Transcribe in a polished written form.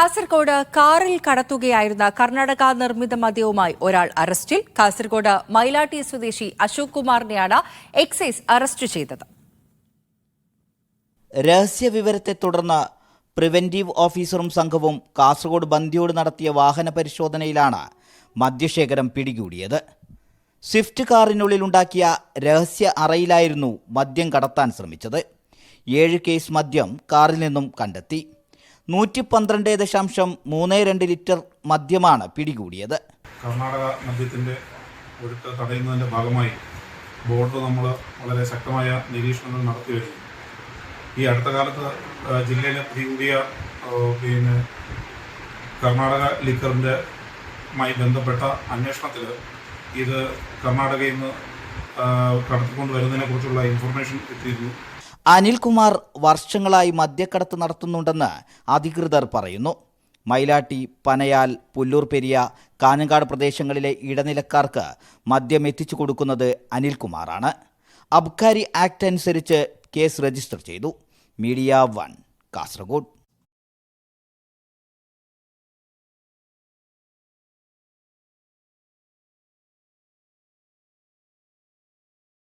കാസർഗോഡ് കാറിൽ കടത്തുകയായിരുന്ന കർണാടക നിർമ്മിത മദ്യവുമായി ഒരാൾ അറസ്റ്റിൽ. കാസർഗോഡ് മൈലാട്ടി സ്വദേശി അശോക് കുമാറിനെയാണ് എക്സൈസ് അറസ്റ്റ് ചെയ്തത്. രഹസ്യവിവരത്തെ തുടർന്ന് പ്രിവന്റീവ് ഓഫീസറും സംഘവും കാസർഗോഡ് ബന്ദിയോട് നടത്തിയ വാഹന പരിശോധനയിലാണ് മദ്യശേഖരം പിടികൂടിയത്. സ്വിഫ്റ്റ് കാറിനുള്ളിലുണ്ടാക്കിയ രഹസ്യ അറയിലായിരുന്നു മദ്യം കടത്താൻ ശ്രമിച്ചത്. 7 കേസ് മദ്യം കാറിൽ നിന്നും കണ്ടെത്തി. 112.32 ലിറ്റർ മദ്യമാണ് പിടികൂടിയത്. കർണാടക മദ്യത്തിൻ്റെ ഒഴുക്ക് തടയുന്നതിൻ്റെ ഭാഗമായി ബോർഡർ നമ്മൾ വളരെ ശക്തമായ നിരീക്ഷണങ്ങൾ നടത്തി വരുന്നു. ഈ അടുത്ത കാലത്ത് ജില്ലയിലെ പിടികൂടിയ കർണാടക ലിക്കറിൻ്റെ ബന്ധപ്പെട്ട അന്വേഷണത്തിൽ ഇത് കർണാടകയിൽ നിന്ന് കടത്തിക്കൊണ്ട് വരുന്നതിനെ കുറിച്ചുള്ള ഇൻഫർമേഷൻ കിട്ടിയിരുന്നു. അനിൽകുമാർ വർഷങ്ങളായി മദ്യക്കടത്ത് നടത്തുന്നുണ്ടെന്ന് അധികൃതർ പറയുന്നു. മൈലാട്ടി, പനയാൽ, പുല്ലൂർ പെരിയ, കാഞ്ഞങ്ങാട് പ്രദേശങ്ങളിലെ ഇടനിലക്കാർക്ക് മദ്യം എത്തിച്ചു കൊടുക്കുന്നത് അനിൽകുമാറാണ്. അബ്കാരി ആക്ട് അനുസരിച്ച് കേസ് രജിസ്റ്റർ ചെയ്തു. മീഡിയ 1 കാസർഗോഡ്.